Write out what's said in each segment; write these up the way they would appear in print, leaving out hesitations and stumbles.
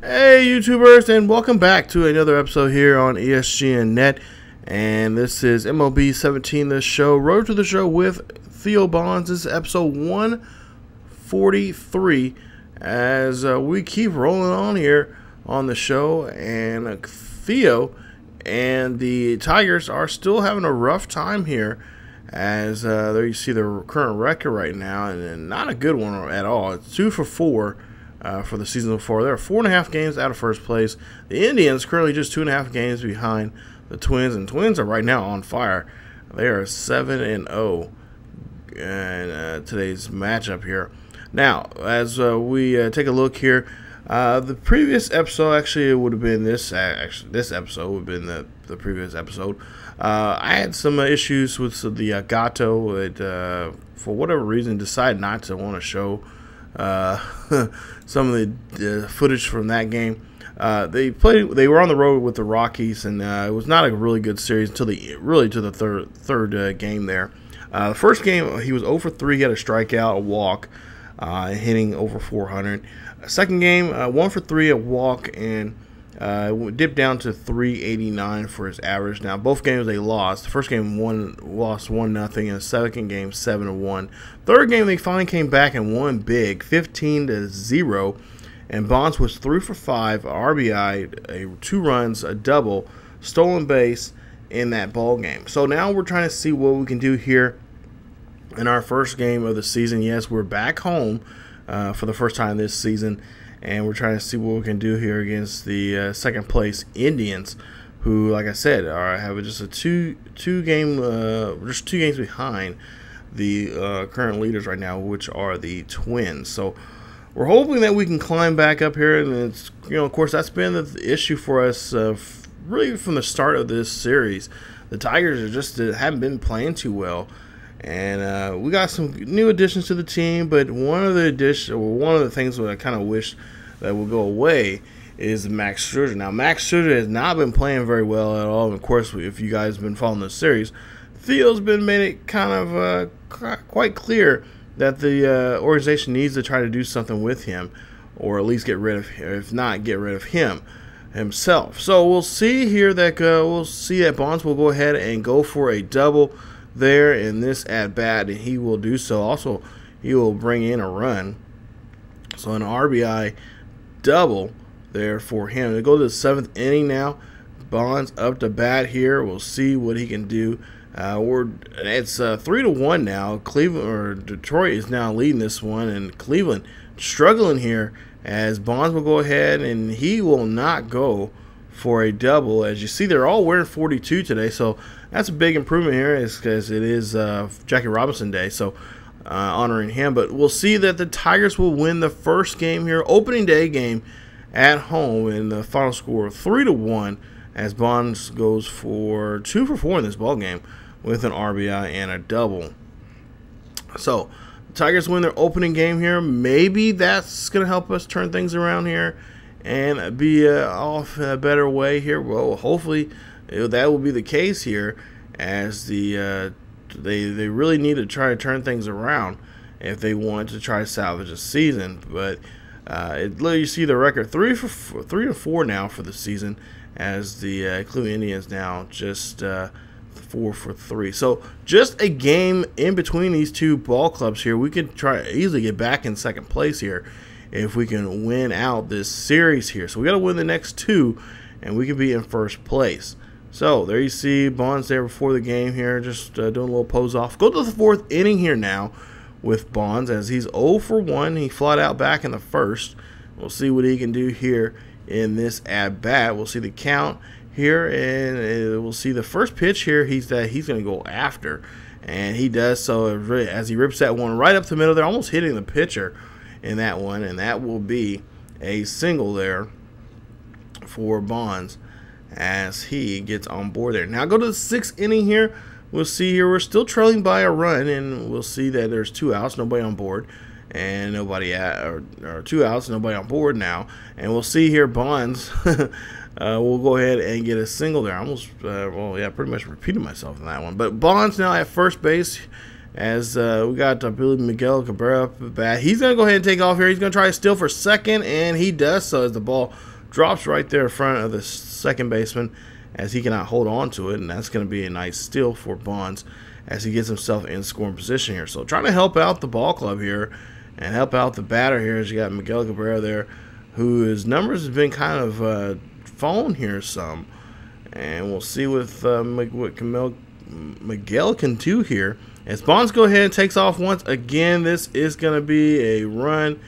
Hey YouTubers, and welcome back to another episode here on ESGNet. And this is MLB 17, the show, Road to the Show with Theo Bonds. This is episode 143 as we keep rolling on here on the show. And Theo and the Tigers are still having a rough time here, as there you see the current record right now, and not a good one at all. It's 2 for 4. For the season before. They're 4.5 games out of first place. The Indians currently just 2.5 games behind the Twins, and Twins are right now on fire. They are 7-0 in today's matchup here. Now, as we take a look here, the previous episode actually would have been this. This episode would have been the previous episode. I had some issues with the Gato. It, for whatever reason, decided not to want to show some of the footage from that game. They were on the road with the Rockies, and it was not a really good series until the third game there. The first game he was 0 for 3, he had a strikeout, a walk, hitting over 400. Second game, 1 for 3, a walk, and dipped down to 389 for his average. Now both games they lost. The first game lost 1-0, and the second game 7-1. Third game they finally came back and won big, 15-0. And Bonds was 3 for 5, RBI, 2 runs, a double, stolen base in that ball game. So now we're trying to see what we can do here in our first game of the season. Yes, we're back home for the first time this season, and we're trying to see what we can do here against the second place Indians, who, like I said, have just a two games behind the current leaders right now, which are the Twins. So we're hoping that we can climb back up here, and it's, of course, that's been the issue for us really from the start of this series. The Tigers are just haven't been playing too well. And we got some new additions to the team, but one of the things that I kind of wish that will go away is Max Scherzer. Now, Max Scherzer has not been playing very well at all. And of course, if you guys have been following this series, Theo's made it kind of quite clear that the organization needs to try to do something with him, or at least get rid of him, if not get rid of him himself. So we'll see here that Bonds will go ahead and go for a double there in this at bat, and he will do so. Also, he will bring in a run, so an RBI double there for him. To go to the 7th inning now. Bonds up to bat here. We'll see what he can do. It's 3-1 now. Detroit is now leading this one, and Cleveland struggling here, as Bonds will go ahead and he will not go for a double. As you see, they're all wearing 42 today, so that's a big improvement here, because it is Jackie Robinson Day, so honoring him. But we'll see that the Tigers will win the first game here, opening day game at home, in the final score 3-1, as Bonds goes for 2 for 4 in this ball game with an RBI and a double. So the Tigers win their opening game here. Maybe that's going to help us turn things around here and be off in a better way here. Well, hopefully that will be the case here, as they really need to try to turn things around if they want to try to salvage a season. But you see the record 3-4 now for the season, as the Cleveland Indians now just 4 for 3. So just a game in between these two ball clubs here. We could try to easily get back in second place here if we can win out this series here. So we got to win the next 2, and we can be in first place. So there you see Bonds there before the game here, just doing a little pose off. Go to the 4th inning here now with Bonds, as he's 0 for 1. He flat out back in the first. We'll see what he can do here in this at bat. We'll see the count here, and we'll see the first pitch here. He's going to go after, and he does so as he rips that one right up the middle there, almost hitting the pitcher in that one, and that will be a single there for Bonds as he gets on board there. Now go to the 6th inning here. We'll see here we're still trailing by a run, and we'll see that there's 2 outs, nobody on board, and nobody or 2 outs, nobody on board now. And we'll see here Bonds will go ahead and get a single there. Pretty much repeated myself in that one. But Bonds now at first base, as we got, I believe, Miguel Cabrera up the bat. He's going to go ahead and take off here. He's going to try to steal for second, and he does so as the ball drops right there in front of the second baseman as he cannot hold on to it, and that's going to be a nice steal for Bonds as he gets himself in scoring position here. So trying to help out the ball club here and help out the batter here as you got Miguel Cabrera there, who his numbers have been kind of falling here some. And we'll see what Miguel can do here. As Bonds go ahead and takes off once again, this is going to be a run.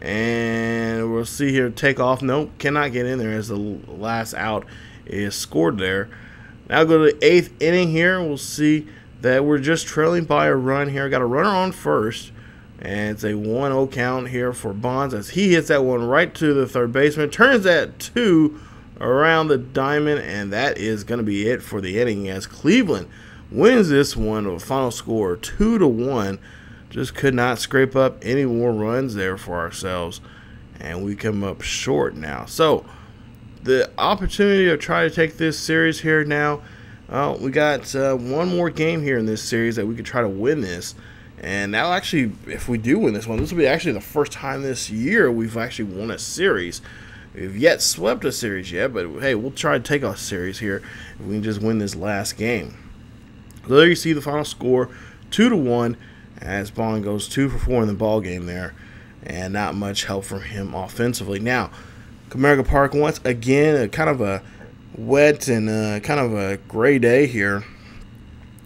And we'll see here, take off. Nope, cannot get in there as the last out is scored there. Now go to the 8th inning here. We'll see that we're just trailing by a run here. Got a runner on first. And it's a 1-0 count here for Bonds as he hits that one right to the third baseman. Turns that 2 around the diamond, and that is going to be it for the inning as Cleveland wins this one with a final score 2-1. Just could not scrape up any more runs there for ourselves, and we come up short now. So the opportunity to try to take this series here now, we got one more game here in this series that we could try to win this. And now actually, if we do win this one, this will be actually the first time this year we've actually won a series. We've yet swept a series yet, but hey, we'll try to take a series here if we can just win this last game. So there you see the final score, 2-1, as Bond goes 2 for 4 in the ball game there, and not much help from him offensively. Now, Comerica Park once again, kind of a wet and kind of a gray day here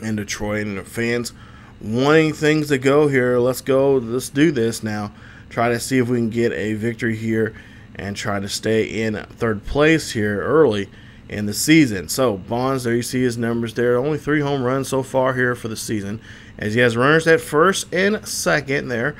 in Detroit, and the fans wanting things to go here. Let's do this now. Try to see if we can get a victory here and try to stay in third place here early in the season. So Bonds, there you see his numbers there. Only 3 home runs so far here for the season, as he has runners at first and second there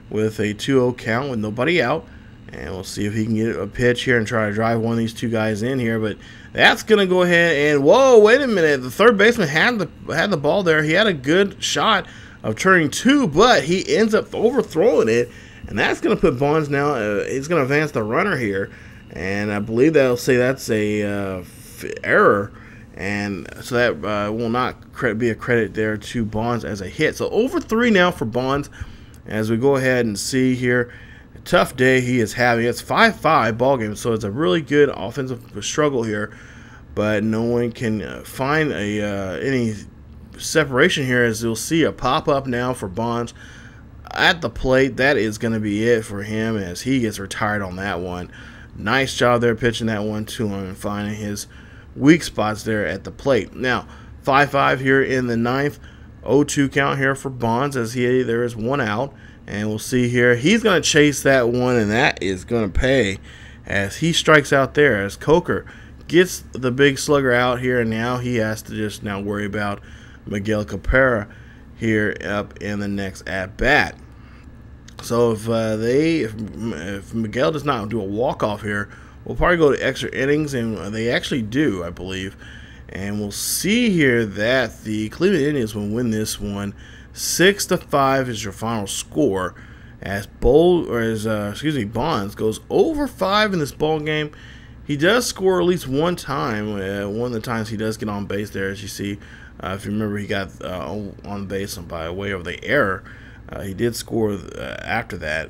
with a 2-0 count with nobody out. And we'll see if he can get a pitch here and try to drive one of these 2 guys in here. But that's going to go ahead and, whoa, wait a minute. The third baseman had the ball there. He had a good shot of turning 2, but he ends up overthrowing it. And that's going to put Bonds now, he's going to advance the runner here. And I believe they'll say that's a error. And so that will not be a credit there to Bonds as a hit. So over 3 now for Bonds as we go ahead and see here. Tough day he is having. It's 5-5 ball game, so it's a really good offensive struggle here, but no one can find any separation here, as you'll see a pop-up now for Bonds at the plate. That is going to be it for him as he gets retired on that one. Nice job there pitching that one to him and finding his weak spots there at the plate. Now 5-5 here in the 9th, 0-2 count here for Bonds as there is 1 out. And we'll see here, he's going to chase that one, and that is going to pay as he strikes out there as Coker gets the big slugger out here, and now he has to just now worry about Miguel Cabrera here up in the next at-bat. So if Miguel does not do a walk-off here, we'll probably go to extra innings, and they actually do, I believe. And we'll see here that the Cleveland Indians will win this one 6-5 is your final score, as Bonds goes over 5 in this ball game. He does score at least one time. One of the times he does get on base there, as you see. If you remember, he got on base by way of the error. He did score after that.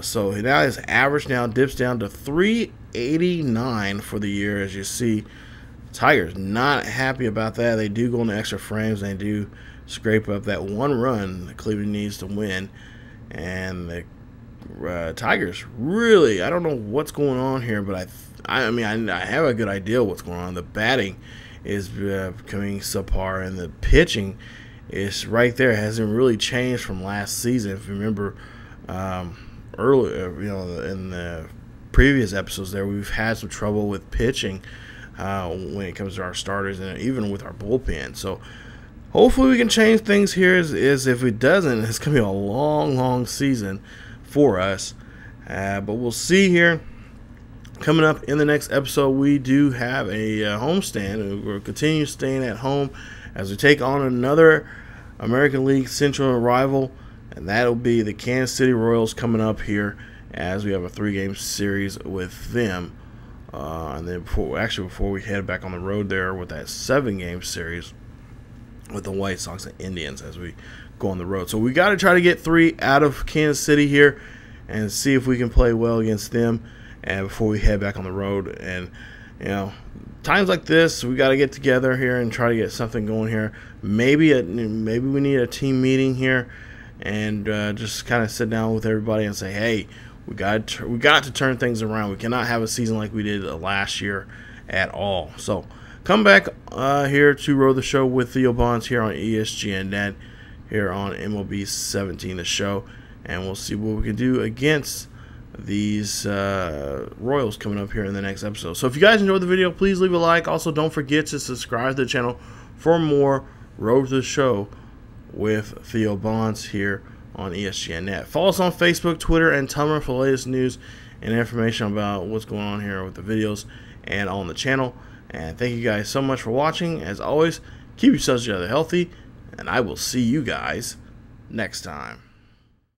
So now his average now dips down to 389 for the year, as you see. Tigers not happy about that. They do go into extra frames. They do scrape up that 1 run that Cleveland needs to win. And the Tigers really, I don't know what's going on here, but I mean I have a good idea what's going on. The batting is becoming subpar, and the pitching is right there. It hasn't really changed from last season. If you remember earlier, in the previous episodes there, we've had some trouble with pitching when it comes to our starters and even with our bullpen. So hopefully we can change things here. Is if it doesn't, it's going to be a long season for us. But we'll see here. Coming up in the next episode, we do have a homestand. We'll continue staying at home as we take on another American League Central rival, and that'll be the Kansas City Royals coming up here as we have a 3-game series with them. And then before we head back on the road there with that 7-game series, with the White Sox and Indians as we go on the road. So we got to try to get 3 out of Kansas City here and see if we can play well against them and before we head back on the road. And you know, times like this, we got to get together here and try to get something going here. Maybe we need a team meeting here and just kind of sit down with everybody and say, hey, we got to turn things around. We cannot have a season like we did last year at all. So come back here to Row the Show with Theo Bonds here on ESGNet, here on MLB 17 the show, and we'll see what we can do against these Royals coming up here in the next episode. So if you guys enjoyed the video, please leave a like. Also, don't forget to subscribe to the channel for more Row to the Show with Theo Bonds here on ESGNet. Follow us on Facebook, Twitter, and Tumblr for the latest news and information about what's going on here with the videos and on the channel. And thank you guys so much for watching. As always, keep yourselves together healthy, and I will see you guys next time.